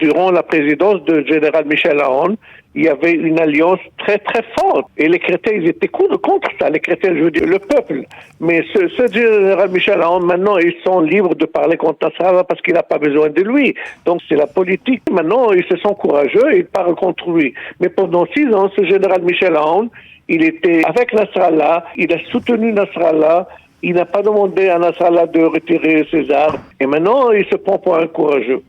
durant la présidence du général Michel Aoun, il y avait une alliance très très forte. Et les chrétiens, ils étaient contre ça. Les chrétiens, je veux dire, le peuple. Mais ce général Michel Aoun, maintenant, ils sont libres de parler contre Nasrallah parce qu'il n'a pas besoin de lui. Donc c'est la politique. Maintenant, ils se sont courageux et ils parlent contre lui. Mais pendant 6 ans, ce général Michel Aoun, il était avec Nasrallah, il a soutenu Nasrallah, il n'a pas demandé à Nasrallah de retirer ses armes. Et maintenant, il se prend pour un courageux.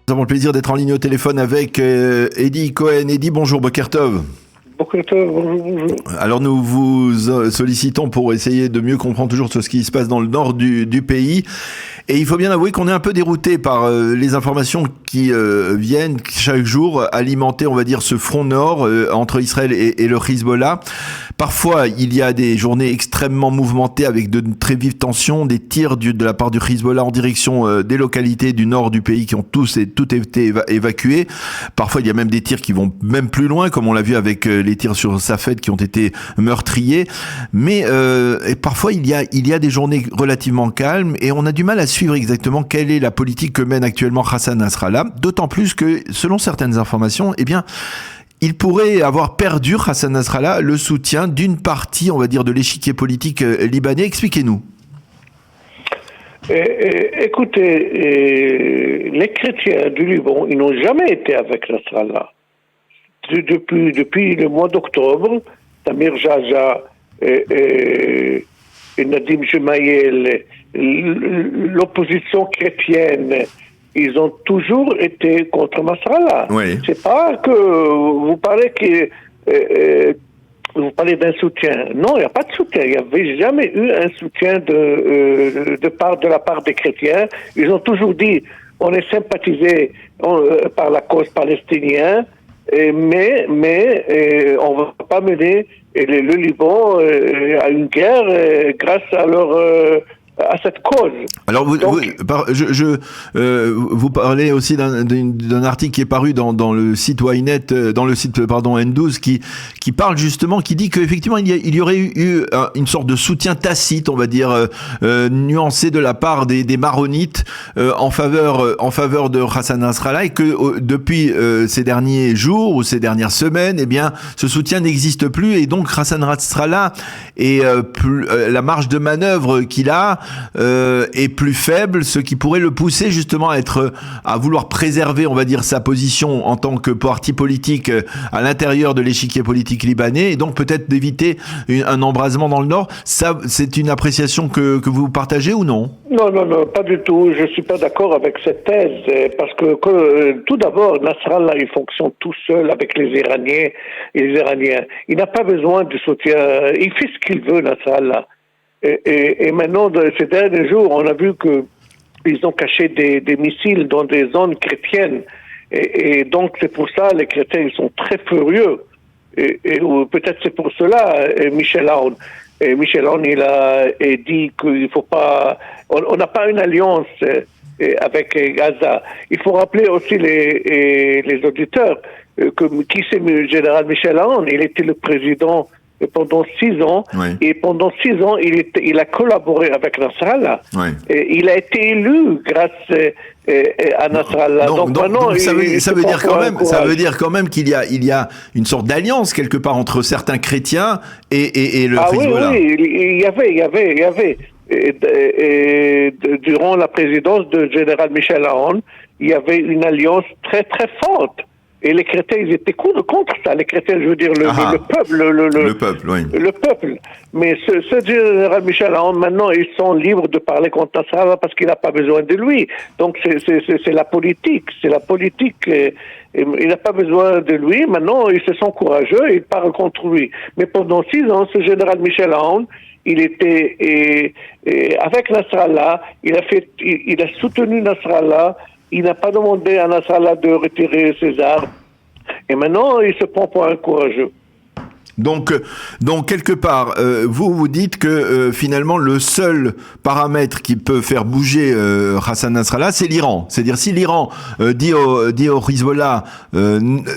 Nous avons le plaisir d'être en ligne au téléphone avec Eddie Cohen. Eddie, bonjour, Boker Tov. Boker Tov, bonjour. Alors nous vous sollicitons pour essayer de mieux comprendre toujours ce qui se passe dans le nord du pays. Et il faut bien avouer qu'on est un peu dérouté par les informations qui viennent chaque jour alimenter, on va dire, ce front nord entre Israël et le Hezbollah. Parfois, il y a des journées extrêmement mouvementées avec de très vives tensions, des tirs de la part du Hezbollah en direction des localités du nord du pays qui ont tout été évacués. Parfois, il y a même des tirs qui vont même plus loin, comme on l'a vu avec les tirs sur Safed qui ont été meurtriers. Mais et parfois, il y a des journées relativement calmes et on a du mal à suivre exactement quelle est la politique que mène actuellement Hassan Nasrallah. D'autant plus que, selon certaines informations, eh bien, il pourrait avoir perdu, Hassan Nasrallah, le soutien d'une partie, on va dire, de l'échiquier politique libanais. Expliquez-nous. Écoutez, les chrétiens du Liban, ils n'ont jamais été avec Nasrallah. Depuis le mois d'octobre, Tamir Jaja et Nadim Gemayel, l'opposition chrétienne, ils ont toujours été contre Nasrallah. Oui. C'est pas que vous parlez d'un soutien. Non, il n'y a pas de soutien. Il n'y avait jamais eu un soutien de la part des chrétiens. Ils ont toujours dit on est sympathisé par la cause palestinienne, mais on ne va pas mener le Liban à une guerre grâce à cette cause. Alors vous parlez aussi d'un article qui est paru dans le site Ynet, dans le site N12 qui parle justement, qui dit qu'effectivement il y aurait eu une sorte de soutien tacite, on va dire nuancé de la part des maronites en faveur de Hassan Nasrallah, et que depuis ces derniers jours ou ces dernières semaines, eh bien ce soutien n'existe plus, et donc Hassan Nasrallah et la marge de manœuvre qu'il a est plus faible, ce qui pourrait le pousser justement à vouloir préserver, on va dire, sa position en tant que parti politique à l'intérieur de l'échiquier politique libanais, et donc peut-être d'éviter un embrasement dans le nord. Ça, c'est une appréciation que vous partagez ou non? Non, pas du tout. Je suis pas d'accord avec cette thèse, parce que tout d'abord, Nasrallah, il fonctionne tout seul avec les Iraniens. Il n'a pas besoin de soutien. Il fait ce qu'il veut, Nasrallah. Et maintenant, ces derniers jours, on a vu qu'ils ont caché des missiles dans des zones chrétiennes. Et donc, c'est pour ça, les chrétiens, ils sont très furieux. Ou peut-être c'est pour cela, Michel Aoun, il a dit qu'il faut pas... On n'a pas une alliance avec Gaza. Il faut rappeler aussi les auditeurs qui c'est le général Michel Aoun. Il était le président pendant 6 ans, oui. Et pendant 6 ans, il a collaboré avec Nasrallah. Oui. Et il a été élu grâce à Nasrallah. Donc ça veut dire quand même qu'il y a une sorte d'alliance quelque part entre certains chrétiens et le Hezbollah. Oui, il y avait. Durant la présidence du général Michel Aoun, il y avait une alliance très très forte. Et les chrétiens, ils étaient contre ça. Les chrétiens, je veux dire, le peuple. Le peuple, oui. Le peuple. Mais ce général Michel Aoun, maintenant, ils sont libres de parler contre Nasrallah parce qu'il n'a pas besoin de lui. Donc, c'est la politique. C'est la politique. Il n'a pas besoin de lui. Maintenant, ils se sont courageux et ils parlent contre lui. Mais pendant 6 ans, ce général Michel Aoun, il était avec Nasrallah. Il a soutenu Nasrallah. Il n'a pas demandé à Nasrallah de retirer ses armes. Et maintenant, il se prend pour un courageux. Donc quelque part, vous dites que finalement, le seul paramètre qui peut faire bouger Hassan Nasrallah, c'est l'Iran. C'est-à-dire, si l'Iran dit au Hezbollah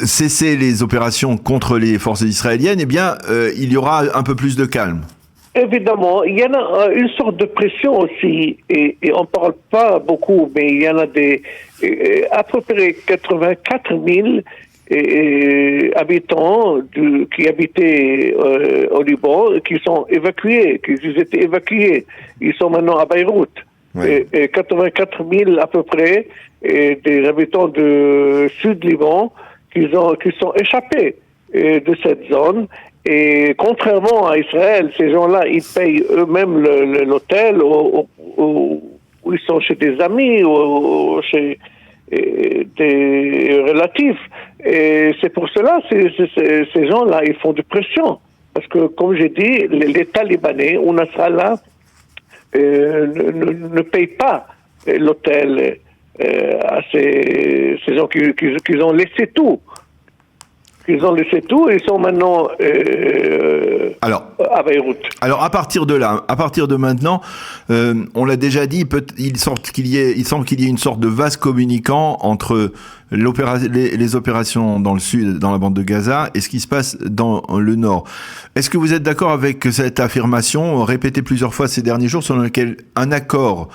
cesser les opérations contre les forces israéliennes, eh bien, il y aura un peu plus de calme. Évidemment, il y en a une sorte de pression aussi, et on ne parle pas beaucoup, mais il y en a à peu près 84 000 habitants qui habitaient au Liban, qui sont évacués, qui étaient évacués. Ils sont maintenant à Beyrouth. Oui. Et 84 000 à peu près des habitants du Sud-Liban qui sont échappés de cette zone. Et contrairement à Israël, ces gens-là, ils payent eux-mêmes l'hôtel où ils sont chez des amis ou chez des relatifs. Et c'est pour cela, ces gens-là, ils font de pression. Parce que, comme j'ai dit, l'État libanais, ou Nasrallah, ne paye pas l'hôtel à ces gens qui ont laissé tout. Ils ont laissé tout et ils sont maintenant à Beyrouth. Alors à partir de maintenant, on l'a déjà dit, il semble qu'il y ait une sorte de vase communicant entre les opérations dans le sud, dans la bande de Gaza, et ce qui se passe dans le nord. Est-ce que vous êtes d'accord avec cette affirmation répétée plusieurs fois ces derniers jours, selon laquelle un accord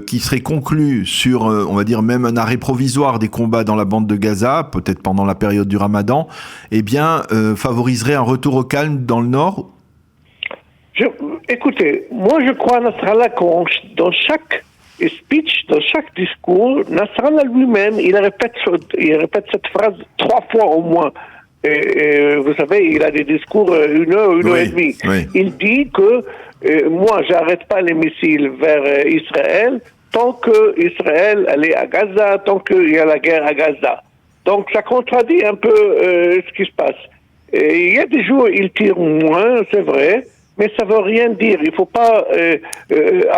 qui serait conclu sur, on va dire même un arrêt provisoire des combats dans la bande de Gaza, peut-être pendant la période du Ramadan, eh bien, favoriserait un retour au calme dans le nord? Écoutez, moi je crois à Nasrallah dans chaque speech, dans chaque discours, Nasrallah lui-même, il répète cette phrase 3 fois au moins. Et vous savez, il a des discours 1 heure, 1 heure et demie. Oui. Il dit que moi, j'arrête pas les missiles vers Israël tant que Israël est à Gaza, tant qu'il y a la guerre à Gaza. Donc ça contradit un peu ce qui se passe. Et il y a des jours, il tire moins, c'est vrai, mais ça veut rien dire. Il faut pas...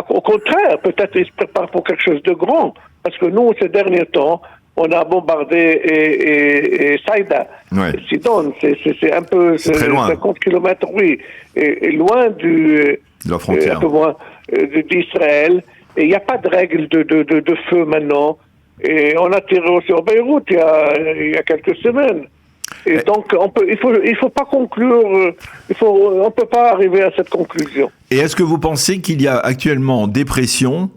au contraire, peut-être il se prépare pour quelque chose de grand. Parce que nous, ces derniers temps, on a bombardé Saïda. Ouais. Sidon, c'est un peu... C'est très loin. 50 kilomètres, oui. Et loin de la frontière. Un peu moins d'Israël. Et il n'y a pas de règle de feu maintenant. Et on a tiré aussi au Beyrouth il y a quelques semaines. Et donc, il faut pas conclure, on peut pas arriver à cette conclusion. Et est-ce que vous pensez qu'il y a actuellement des pressions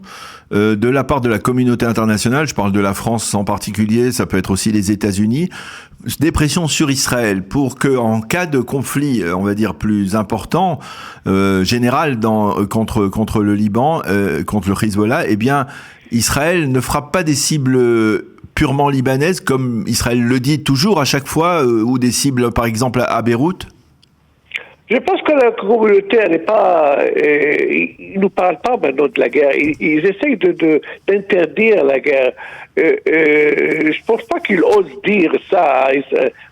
de la part de la communauté internationale, je parle de la France en particulier, ça peut être aussi les États-Unis, des pressions sur Israël pour que, en cas de conflit, on va dire plus important, général contre le Liban, contre le Hezbollah, eh bien, Israël ne frappe pas des cibles purement libanaises, comme Israël le dit toujours à chaque fois, ou des cibles, par exemple, à Beyrouth? Je pense que la communauté, elle n'est pas... ils nous parlent pas maintenant de la guerre. Ils essayent d'interdire la guerre. Je pense pas qu'ils osent dire ça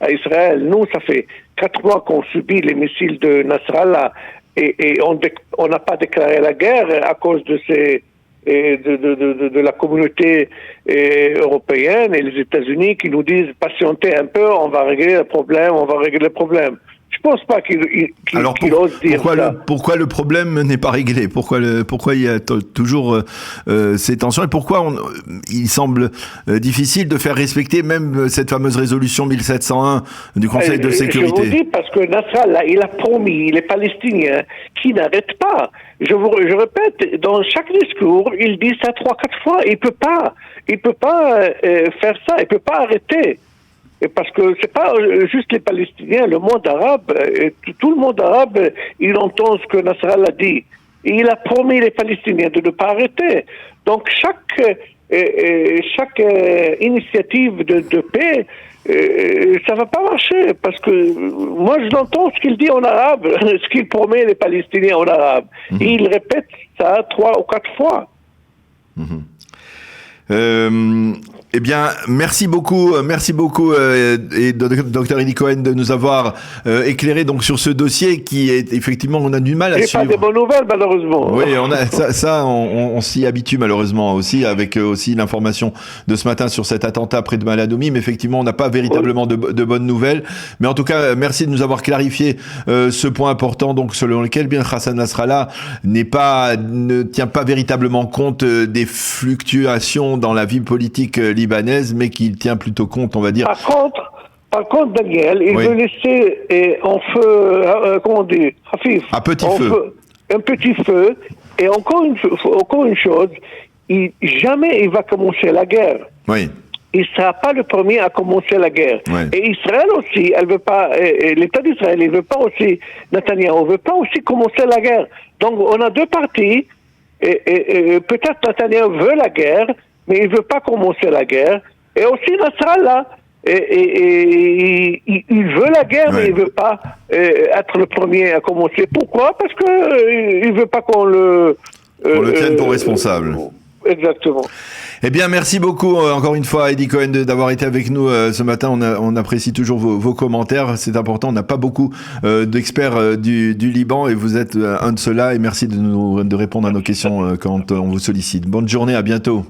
à Israël. Nous, ça fait 4 mois qu'on subit les missiles de Nasrallah et on n'a pas déclaré la guerre à cause de de la communauté européenne et les États-Unis qui nous disent patientez un peu, on va régler le problème. Je pense pas qu'il ose dire ça. Pourquoi le problème n'est pas réglé? Pourquoi il y a toujours ces tensions? Et pourquoi il semble difficile de faire respecter même cette fameuse résolution 1701 du Conseil de sécurité? Je vous dis parce que Nasrallah, il a promis les Palestiniens qui n'arrêtent pas. Je répète, dans chaque discours, il dit ça 3-4 fois. Il peut pas faire ça. Il peut pas arrêter. Parce que c'est pas juste les Palestiniens, le monde arabe, tout le monde arabe, il entend ce que Nasrallah dit. Et il a promis les Palestiniens de ne pas arrêter. Donc chaque initiative de paix, ça va pas marcher. Parce que moi je l'entends ce qu'il dit en arabe, ce qu'il promet les Palestiniens en arabe. Mmh. Et il répète ça 3 ou 4 fois. Mmh. Eh bien, merci beaucoup, et Dr Eli Cohen de nous avoir éclairé donc sur ce dossier qui est effectivement, on a du mal à suivre. Il n'y a pas de bonnes nouvelles malheureusement. Oui, on s'y habitue malheureusement aussi avec aussi l'information de ce matin sur cet attentat près de Maladoumi, mais effectivement on n'a pas véritablement de bonnes nouvelles. Mais en tout cas, merci de nous avoir clarifié ce point important, donc selon lequel bien Hassan Nasrallah ne tient pas véritablement compte des fluctuations dans la vie politique libanaise, mais qui tient plutôt compte, on va dire. Par contre, Daniel, il veut laisser en feu, comment on dit, Hafif. À petit feu. un petit feu, et encore une chose, jamais il va commencer la guerre. Oui. Il ne sera pas le premier à commencer la guerre. Ouais. Et Israël aussi, elle veut pas, l'État d'Israël, il veut pas aussi, Netanyahou veut pas aussi commencer la guerre. Donc on a deux parties, et peut-être Netanyahou veut la guerre, mais il veut pas commencer la guerre. Et aussi Nasrallah, il veut la guerre, mais il veut pas être le premier à commencer. Pourquoi? Parce que il veut pas qu'on le tienne pour responsable. Exactement. Eh bien, merci beaucoup encore une fois, Eddie Cohen, d'avoir été avec nous ce matin. On apprécie toujours vos commentaires. C'est important. On n'a pas beaucoup d'experts du Liban et vous êtes un de ceux-là. Et merci de répondre à nos questions quand on vous sollicite. Bonne journée, à bientôt.